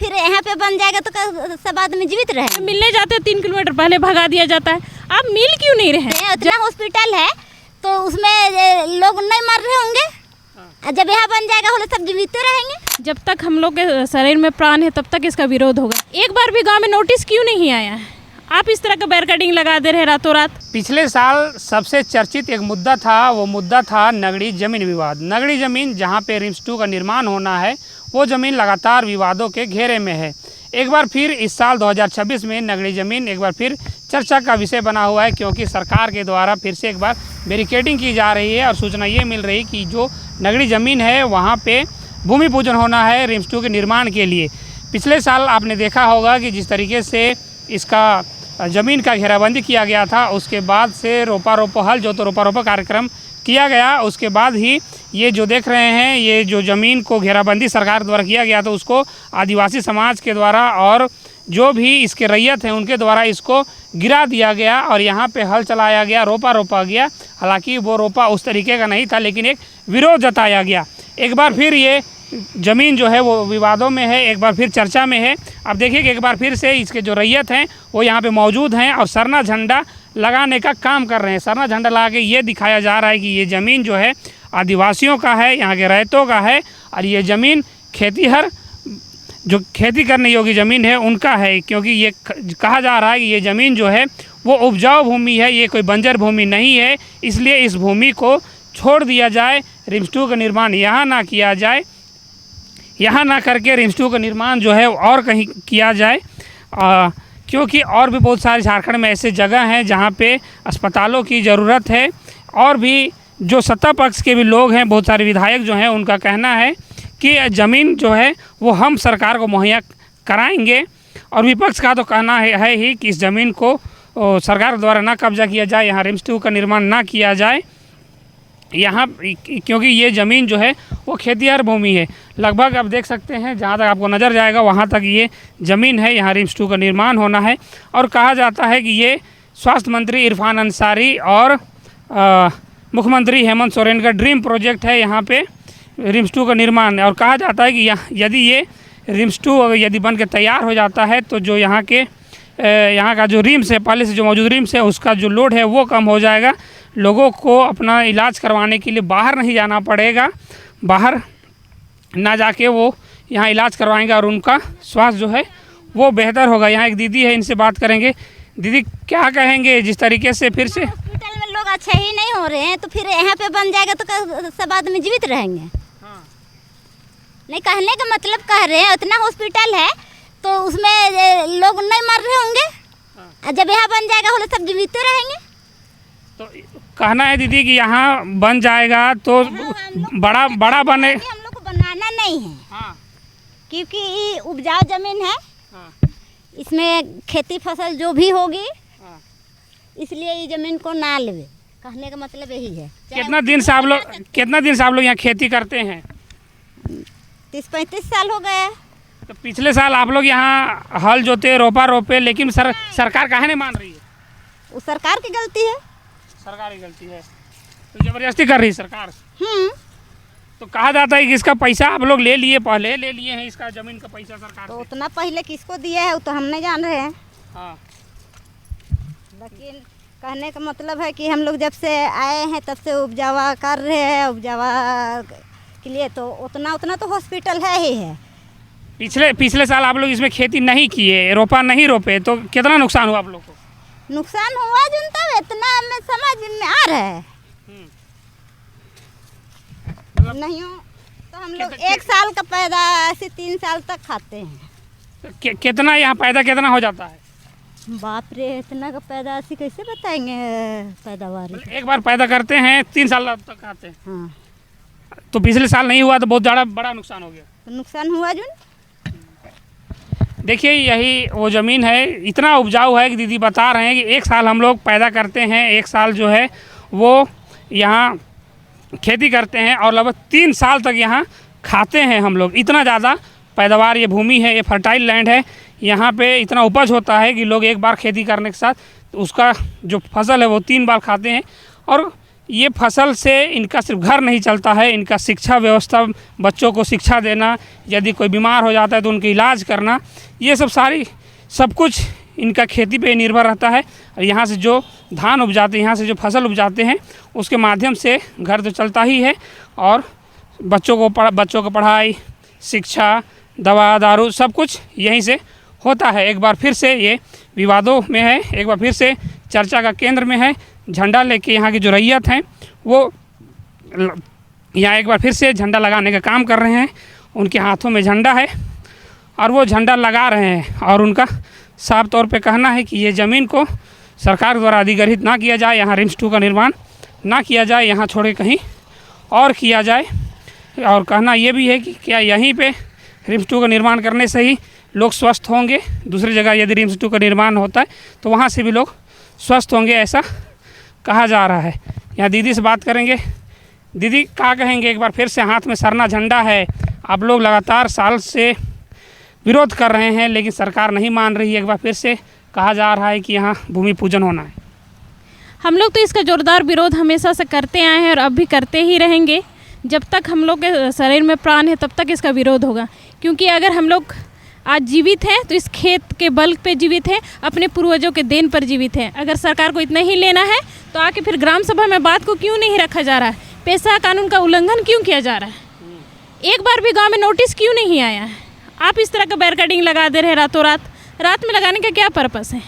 फिर यहाँ पे बन जाएगा तो सब आदमी जीवित रहे। मिलने जाते हैं 3 किलोमीटर पहले भगा दिया जाता है, आप मिल क्यों नहीं रहे? उतना हॉस्पिटल है तो उसमें लोग नहीं मर रहे होंगे, जब यहाँ बन जाएगा वो सब जीवित रहेंगे। जब तक हम लोग के शरीर में प्राण है तब तक इसका विरोध होगा। एक बार भी गांव में नोटिस क्यों नहीं आया है? आप इस तरह का बैरिकेडिंग लगा दे रहे हैं रातों रात। पिछले साल सबसे चर्चित एक मुद्दा था, वो मुद्दा था नगड़ी ज़मीन विवाद। नगड़ी ज़मीन जहाँ पे रिम्स 2 का निर्माण होना है वो ज़मीन लगातार विवादों के घेरे में है। एक बार फिर इस साल 2026 में नगड़ी ज़मीन एक बार फिर चर्चा का विषय बना हुआ है, क्योंकि सरकार के द्वारा फिर से एक बार बैरिकेडिंग की जा रही है और सूचना ये मिल रही कि जो नगड़ी ज़मीन है वहाँ पे भूमि पूजन होना है रिम्स 2 के निर्माण के लिए। पिछले साल आपने देखा होगा कि जिस तरीके से इसका ज़मीन का घेराबंदी किया गया था, उसके बाद से रोपा रोपा कार्यक्रम किया गया। उसके बाद ही ये जो देख रहे हैं, ये जो ज़मीन को घेराबंदी सरकार द्वारा किया गया था उसको आदिवासी समाज के द्वारा और जो भी इसके रैयत हैं उनके द्वारा इसको गिरा दिया गया और यहाँ पे हल चलाया गया, रोपा गया। हालांकि वो रोपा उस तरीके का नहीं था, लेकिन एक विरोध जताया गया। एक बार फिर ये ज़मीन जो है वो विवादों में है, एक बार फिर चर्चा में है। अब देखिए कि एक बार फिर से इसके जो रैयत हैं वो यहाँ पे मौजूद हैं और सरना झंडा लगाने का काम कर रहे हैं। सरना झंडा लगा के ये दिखाया जा रहा है कि ये ज़मीन जो है आदिवासियों का है, यहाँ के रैयतों का है और ये ज़मीन खेतीहर जो खेती करने योग्य ज़मीन है उनका है, क्योंकि ये कहा जा रहा है कि ये ज़मीन जो है वो उपजाऊ भूमि है, ये कोई बंजर भूमि नहीं है। इसलिए इस भूमि को छोड़ दिया जाए, रिम्स 2 का निर्माण यहाँ ना किया जाए, यहाँ ना करके रिम्स 2 का निर्माण जो है और कहीं किया जाए, क्योंकि और भी बहुत सारे झारखंड में ऐसे जगह हैं जहाँ पे अस्पतालों की ज़रूरत है। और भी जो सत्ता पक्ष के भी लोग हैं, बहुत सारे विधायक जो हैं, उनका कहना है कि ज़मीन जो है वो हम सरकार को मुहैया कराएंगे। और विपक्ष का तो कहना है ही कि इस ज़मीन को सरकार द्वारा ना कब्जा किया जाए, यहाँ रिम्स 2 का निर्माण ना किया जाए यहाँ, क्योंकि ये ज़मीन जो है वो खेतीहर भूमि है। लगभग आप देख सकते हैं जहाँ तक आपको नज़र जाएगा वहाँ तक ये ज़मीन है, यहाँ रिम्स 2 का निर्माण होना है। और कहा जाता है कि ये स्वास्थ्य मंत्री इरफान अंसारी और मुख्यमंत्री हेमंत सोरेन का ड्रीम प्रोजेक्ट है यहाँ पे रिम्स 2 का निर्माण। और कहा जाता है कि यदि ये रिम्स 2 यदि बन के तैयार हो जाता है तो जो यहाँ का जो रिम्स है, पहले से जो मौजूद रिम्स है, उसका जो लोड है वो कम हो जाएगा। लोगों को अपना इलाज करवाने के लिए बाहर नहीं जाना पड़ेगा, बाहर ना जाके वो यहाँ इलाज करवाएंगे और उनका स्वास्थ्य जो है वो बेहतर होगा। यहाँ एक दीदी है, इनसे बात करेंगे। दीदी क्या कहेंगे जिस तरीके से फिर से हॉस्पिटल में लोग अच्छे ही नहीं हो रहे हैं, तो फिर यहाँ पे बन जाएगा तो सब आदमी जीवित रहेंगे? हाँ। नहीं, कहने का मतलब कह रहे हैं उतना हॉस्पिटल है तो उसमें लोग नहीं मर रहे होंगे, जब यहाँ बन जाएगा वो सब जीवित रहेंगे। तो कहना है दीदी कि यहाँ बन जाएगा तो बड़ा बने, हम लोग को बनाना नहीं है। हाँ। क्योंकि ये उपजाऊ ज़मीन है, हाँ। इसमें खेती फसल जो भी होगी, हाँ। इसलिए ये ज़मीन को ना लेवे, कहने का मतलब यही है। कितना दिन से आप लोग यहाँ खेती करते हैं? 30-35 साल हो गए। तो पिछले साल आप लोग यहाँ हल जोते, रोपा रोपे, लेकिन सरकार काहे नहीं मान रही है? वो सरकार की गलती है। सरकार की गलती है तो जबरदस्ती कर रही है सरकार। तो कहा जाता है कि इसका पैसा आप लोग पहले ले लिए हैं, इसका ज़मीन का पैसा सरकार तो से। उतना पहले किसको दिया है वो तो हम नहीं जान रहे हैं। हाँ। लेकिन कहने का मतलब है कि हम लोग जब से आए हैं तब से उपजावा कर रहे हैं, उपजावा के लिए तो उतना तो हॉस्पिटल है ही है। पिछले साल आप लोग इसमें खेती नहीं किए, रोपा नहीं रोपे, तो कितना नुकसान हुआ आप लोग को? नुकसान हुआ जो तब इतना में समझ में आ रहा है। नहीं हो तो हम लोग 1 साल का पैदा ऐसे 3 साल तक खाते हैं। कितना यहाँ पैदा कितना हो जाता है? बाप रे, इतना का पैदा ऐसे कैसे बताएंगे पैदावार? एक बार पैदा करते हैं 3 साल तक खाते हैं। हाँ। तो पिछले साल नहीं हुआ तो बहुत ज़्यादा बड़ा नुकसान हो गया। तो नुकसान हुआ जो। देखिए यही वो ज़मीन है, इतना उपजाऊ है कि दीदी बता रहे हैं कि 1 साल हम लोग पैदा करते हैं, 1 साल जो है वो यहाँ खेती करते हैं और लगभग 3 साल तक यहाँ खाते हैं हम लोग। इतना ज़्यादा पैदावार ये भूमि है, ये फर्टाइल लैंड है, यहाँ पे इतना उपज होता है कि लोग एक बार खेती करने के साथ तो उसका जो फसल है वो 3 बार खाते हैं। और ये फसल से इनका सिर्फ घर नहीं चलता है, इनका शिक्षा व्यवस्था, बच्चों को शिक्षा देना, यदि कोई बीमार हो जाता है तो उनका इलाज करना, ये सब कुछ इनका खेती पे निर्भर रहता है। और यहाँ से जो धान उपजाते हैं, यहाँ से जो फसल उपजाते हैं, उसके माध्यम से घर तो चलता ही है। और बच्चों को पढ़ाई, शिक्षा, दवा दारू सब कुछ यहीं से होता है। एक बार फिर से ये विवादों में है, एक बार फिर से चर्चा का केंद्र में है। झंडा लेके यहाँ की जो रैयत हैं वो यहाँ एक बार फिर से झंडा लगाने का काम कर रहे हैं। उनके हाथों में झंडा है और वो झंडा लगा रहे हैं। और उनका साफ तौर पे कहना है कि ये ज़मीन को सरकार द्वारा अधिग्रहित ना किया जाए, यहाँ रिम्स 2 का निर्माण ना किया जाए, यहाँ छोड़े कहीं और किया जाए। और कहना ये भी है कि क्या यहीं पे रिम्स 2 का निर्माण करने से ही लोग स्वस्थ होंगे, दूसरी जगह यदि रिम्स 2 का निर्माण होता है तो वहाँ से भी लोग स्वस्थ होंगे, ऐसा कहा जा रहा है। यहाँ दीदी से बात करेंगे। दीदी क्या कहेंगे? एक बार फिर से हाथ में सरना झंडा है, आप लोग लगातार साल से विरोध कर रहे हैं लेकिन सरकार नहीं मान रही है। एक बार फिर से कहा जा रहा है कि यहाँ भूमि पूजन होना है। हम लोग तो इसका जोरदार विरोध हमेशा से करते आए हैं और अब भी करते ही रहेंगे। जब तक हम लोग के शरीर में प्राण है तब तक इसका विरोध होगा, क्योंकि अगर हम लोग आज जीवित हैं तो इस खेत के बल पे जीवित हैं, अपने पूर्वजों के देन पर जीवित हैं। अगर सरकार को इतना ही लेना है तो आके फिर ग्राम सभा में बात को क्यों नहीं रखा जा रहा है? पेशा कानून का उल्लंघन क्यों किया जा रहा है? एक बार भी गांव में नोटिस क्यों नहीं आया है? आप इस तरह का बैरिकेडिंग लगा दे रहे हैं रातों रात। रात में लगाने का क्या पर्पस है?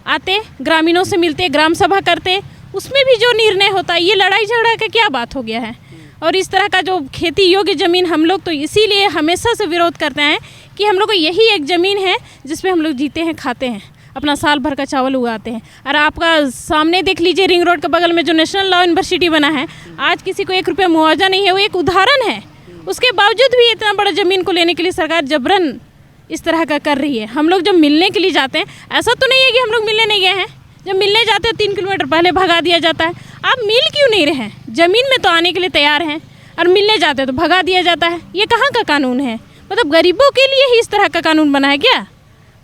आते ग्रामीणों से मिलते, ग्राम सभा करते, उसमें भी जो निर्णय होता है, ये लड़ाई झगड़ा का क्या बात हो गया है? और इस तरह का जो खेती योग्य ज़मीन हम लोग तो इसीलिए हमेशा से विरोध करते हैं कि हम लोग को यही एक ज़मीन है जिस पे हम लोग जीते हैं, खाते हैं, अपना साल भर का चावल उगाते हैं। और आपका सामने देख लीजिए, रिंग रोड के बगल में जो नेशनल लॉ यूनिवर्सिटी बना है, आज किसी को 1 रुपया मुआवजा नहीं है, वो एक उदाहरण है। उसके बावजूद भी इतना बड़ा ज़मीन को लेने के लिए सरकार जबरन इस तरह का कर रही है। हम लोग जब मिलने के लिए जाते हैं, ऐसा तो नहीं है कि हम लोग मिलने नहीं गए हैं। जब मिलने जाते हैं 3 किलोमीटर पहले भगा दिया जाता है। आप मिल क्यों नहीं रहे हैं? ज़मीन में तो आने के लिए तैयार हैं और मिलने जाते हैं तो भगा दिया जाता है। ये कहाँ का कानून है? मतलब गरीबों के लिए ही इस तरह का कानून बना है क्या?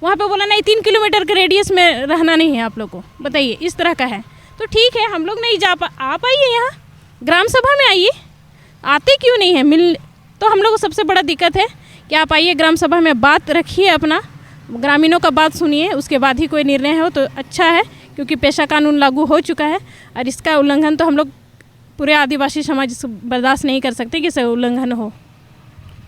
वहाँ पे बोला नहीं 3 किलोमीटर के रेडियस में रहना नहीं है आप लोग को। बताइए, इस तरह का है तो ठीक है, हम लोग नहीं जा आप आइए यहाँ ग्राम सभा में आइए। आते क्यों नहीं है? मिल तो हम लोग को सबसे बड़ा दिक्कत है कि आप आइए ग्राम सभा में बात रखिए, अपना ग्रामीणों का बात सुनिए, उसके बाद ही कोई निर्णय हो तो अच्छा है। क्योंकि पेशा कानून लागू हो चुका है और इसका उल्लंघन तो हम लोग पूरे आदिवासी समाज बर्दाश्त नहीं कर सकते कि इसका उल्लंघन हो।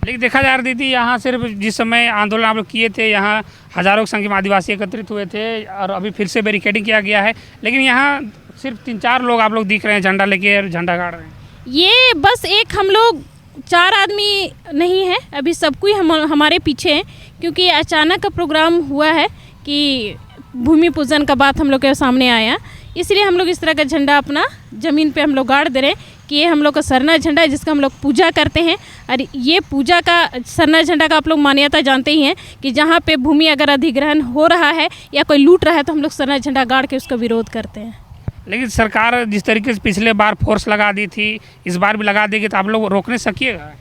लेकिन देखा जा रही थी यहाँ सिर्फ जिस समय आंदोलन आप लोग किए थे, यहाँ हज़ारों की संख्या में आदिवासी एकत्रित हुए थे और अभी फिर से बैरिकेडिंग किया गया है, लेकिन यहाँ सिर्फ 3-4 लोग आप लोग दिख रहे हैं झंडा लेके और झंडा गाड़ रहे हैं। ये बस एक हम लोग 4 आदमी नहीं है, अभी सब कोई हमारे पीछे हैं। क्योंकि अचानक का प्रोग्राम हुआ है कि भूमि पूजन का बात हम लोग के सामने आया, इसलिए हम लोग इस तरह का झंडा अपना ज़मीन पे हम लोग गाड़ दे रहे हैं कि ये हम लोग का सरना झंडा है जिसका हम लोग पूजा करते हैं। और ये पूजा का सरना झंडा का आप लोग मान्यता जानते ही हैं कि जहाँ पे भूमि अगर अधिग्रहण हो रहा है या कोई लूट रहा है तो हम लोग सरना झंडा गाड़ के उसका विरोध करते हैं। लेकिन सरकार जिस तरीके से पिछले बार फोर्स लगा दी थी, इस बार भी लगा देगी, तो आप लोग रोकने सकिएगा?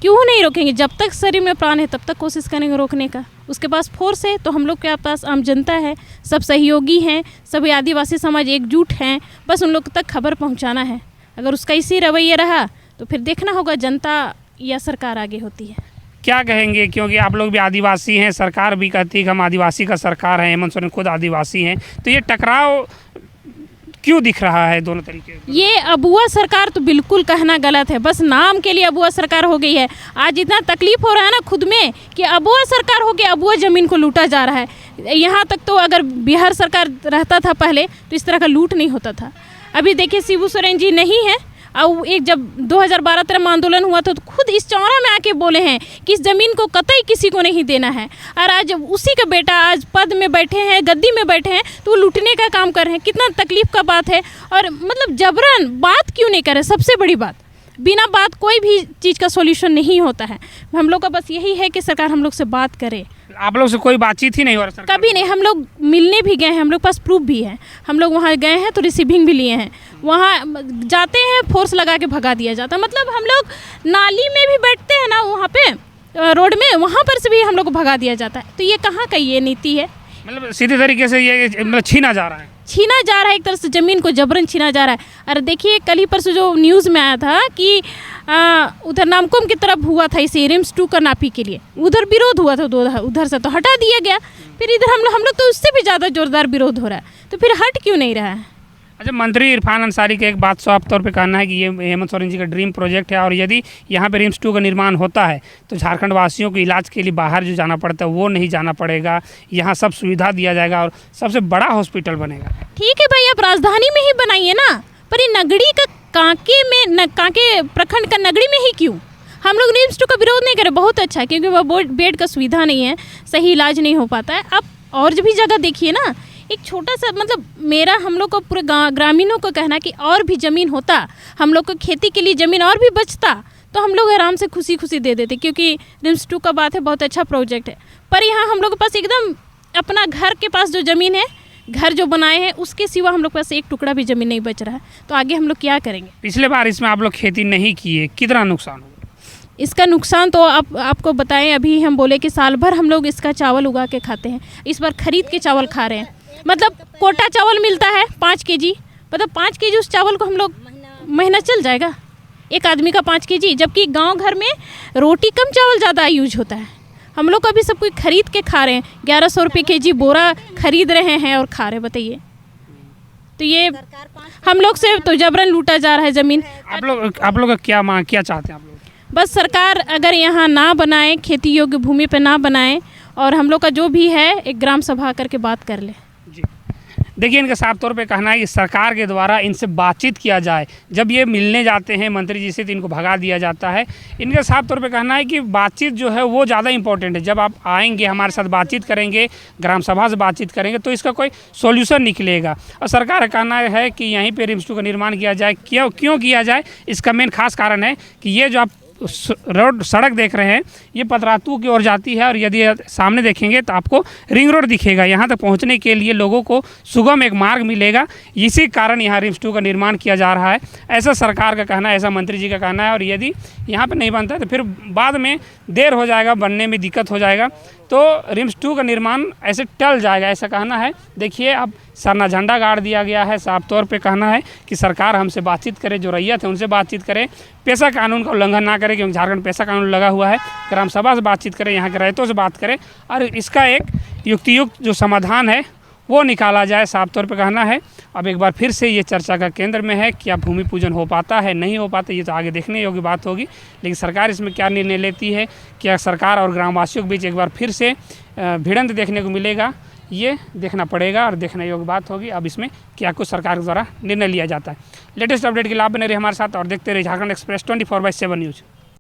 क्यों नहीं रोकेंगे? जब तक शरीर में प्राण है तब तक कोशिश करेंगे रोकने का। उसके पास फोर्स है तो हम लोग के पास आम जनता है, सब सहयोगी हैं, सभी आदिवासी समाज एकजुट हैं, बस उन लोग तक खबर पहुंचाना है। अगर उसका इसी रवैया रहा तो फिर देखना होगा जनता या सरकार आगे होती है। क्या कहेंगे? क्योंकि आप लोग भी आदिवासी हैं, सरकार भी कहती है कि हम आदिवासी का सरकार है, हेमंत सोरेन खुद आदिवासी हैं, तो ये टकराव क्यों दिख रहा है दोनों तरीके? ये अबुआ सरकार तो बिल्कुल कहना गलत है, बस नाम के लिए अबुआ सरकार हो गई है। आज इतना तकलीफ हो रहा है ना खुद में कि अबुआ सरकार हो के अबुआ ज़मीन को लूटा जा रहा है। यहाँ तक तो अगर बिहार सरकार रहता था पहले तो इस तरह का लूट नहीं होता था। अभी देखिए शिबू सोरेन जी नहीं है, और एक जब 2012-13 में आंदोलन हुआ था तो खुद इस चौरा में आके बोले हैं कि इस ज़मीन को कतई किसी को नहीं देना है। और आज उसी का बेटा आज पद में बैठे हैं, गद्दी में बैठे हैं, तो वो लूटने का काम कर रहे हैं। कितना तकलीफ का बात है। और मतलब जबरन बात क्यों नहीं कर रहे? सबसे बड़ी बात, बिना बात कोई भी चीज़ का सॉल्यूशन नहीं होता है। हम लोग का बस यही है कि सरकार हम लोग से बात करे। आप लोग से कोई बातचीत ही नहीं हो रहा? कभी नहीं। हम लोग मिलने भी गए हैं, हम लोग पास प्रूफ भी है। हम लोग वहाँ गए हैं तो रिसीविंग भी लिए हैं। वहाँ जाते हैं फोर्स लगा के भगा दिया जाता है। मतलब हम लोग नाली में भी बैठते हैं ना, वहाँ पे रोड में, वहाँ पर से भी हम लोग को भगा दिया जाता है। तो ये कहाँ का ये नीति है? मतलब सीधे तरीके से ये मतलब छीना जा रहा है। छीना जा रहा है, एक तरह से ज़मीन को जबरन छीना जा रहा है। अरे देखिए कल ही परसों जो न्यूज़ में आया था कि उधर नामकुम की तरफ हुआ था इसे रिम्स 2 का नापी के लिए, उधर विरोध हुआ था, उधर से तो हटा दिया गया, फिर इधर हम लोग तो उससे भी ज़्यादा ज़ोरदार विरोध हो रहा है, तो फिर हट क्यों नहीं रहा है? अच्छा, मंत्री इरफान अंसारी का एक बात साफ तौर पे कहना है कि ये हेमंत सोरेन जी का ड्रीम प्रोजेक्ट है और यदि यहाँ पे रिम्स 2 का निर्माण होता है तो झारखंड वासियों को इलाज के लिए बाहर जो जाना पड़ता है वो नहीं जाना पड़ेगा, यहाँ सब सुविधा दिया जाएगा और सबसे बड़ा हॉस्पिटल बनेगा। ठीक है भाई, आप राजधानी में ही बनाइए ना, पर ये नगड़ी का कांके प्रखंड का नगड़ी में ही क्यों? हम लोग रिम्स 2 का विरोध नहीं करें, बहुत अच्छा है, क्योंकि वह बेड का सुविधा नहीं है, सही इलाज नहीं हो पाता है। आप और भी जगह देखिए ना, एक छोटा सा मतलब हम लोग को पूरे ग्रामीणों को कहना कि और भी ज़मीन होता, हम लोग को खेती के लिए ज़मीन और भी बचता, तो हम लोग आराम से खुशी खुशी दे देते, क्योंकि रिम्स 2 का बात है, बहुत अच्छा प्रोजेक्ट है। पर यहाँ हम लोग के पास एकदम अपना घर के पास जो ज़मीन है, घर जो बनाए हैं उसके सिवा हम लोग के पास एक टुकड़ा भी ज़मीन नहीं बच रहा है, तो आगे हम लोग क्या करेंगे? पिछले बार इसमें आप लोग खेती नहीं किए, कितना नुकसान हुआ? इसका नुकसान तो आपको बताएं, अभी हम बोले कि साल भर हम लोग इसका चावल उगा के खाते हैं, इस बार खरीद के चावल खा रहे हैं। मतलब कोटा चावल मिलता है 5 kg, मतलब 5 kg उस चावल को हम लोग महीना चल जाएगा, एक आदमी का 5 kg, जबकि गांव घर में रोटी कम चावल ज़्यादा यूज होता है। हम लोग अभी सब कुछ खरीद के खा रहे हैं, 1100 रुपये kg बोरा खरीद रहे हैं और खा रहे, बताइए। तो ये हम लोग से तो जबरन लूटा जा रहा है ज़मीन। आप लोग क्या चाहते हैं आप लोग? बस सरकार अगर यहाँ ना बनाए, खेती योग्य भूमि पे ना बनाए, और हम लोग का जो भी है एक ग्राम सभा करके बात कर ले। जी देखिए, इनका साफ तौर पे कहना है कि सरकार के द्वारा इनसे बातचीत किया जाए। जब ये मिलने जाते हैं मंत्री जी से तो इनको भगा दिया जाता है। इनका साफ तौर पे कहना है कि बातचीत जो है वो ज़्यादा इंपॉर्टेंट है। जब आप आएंगे, हमारे साथ बातचीत करेंगे, ग्राम सभा से बातचीत करेंगे, तो इसका कोई सॉल्यूशन निकलेगा। और सरकार का कहना है कि यहीं पर रिम्स 2 का निर्माण किया जाए। क्यों किया जाए, इसका मेन खास कारण है कि ये जो आप रोड सड़क देख रहे हैं ये पतरातू की ओर जाती है, और यदि सामने देखेंगे तो आपको रिंग रोड दिखेगा। यहाँ तक पहुँचने के लिए लोगों को सुगम एक मार्ग मिलेगा, इसी कारण यहाँ रिम्स 2 का निर्माण किया जा रहा है। ऐसा सरकार का कहना है, ऐसा मंत्री जी का कहना है। और यदि यहाँ पर नहीं बनता तो फिर बाद में देर हो जाएगा, बनने में दिक्कत हो जाएगा, तो रिम्स 2 का निर्माण ऐसे टल जाएगा, ऐसा कहना है। देखिए, अब सरना झंडा गाड़ दिया गया है। साफ तौर पे कहना है कि सरकार हमसे बातचीत करे, जो रैयत है उनसे बातचीत करे, पेशा कानून का उल्लंघन ना करे, क्योंकि झारखंड पेशा कानून लगा हुआ है। ग्राम सभा से बातचीत करें, यहाँ के रैयतों से बात करें, और इसका एक युक्तियुक्त जो समाधान है वो निकाला जाए, साफ तौर पे कहना है। अब एक बार फिर से ये चर्चा का केंद्र में है, क्या भूमि पूजन हो पाता है, नहीं हो पाता, ये तो आगे देखने योग्य बात होगी। लेकिन सरकार इसमें क्या निर्णय लेती है, क्या सरकार और ग्रामवासियों के बीच एक बार फिर से भिड़ंत देखने को मिलेगा, ये देखना पड़ेगा और देखने योग्य बात होगी। अब इसमें क्या कुछ सरकार के द्वारा निर्णय लिया जाता है। लेटेस्ट अपडेट के लिए आप बने रहिए हमारे साथ और देखते रहिए झारखंड एक्सप्रेस 24/7 न्यूज़।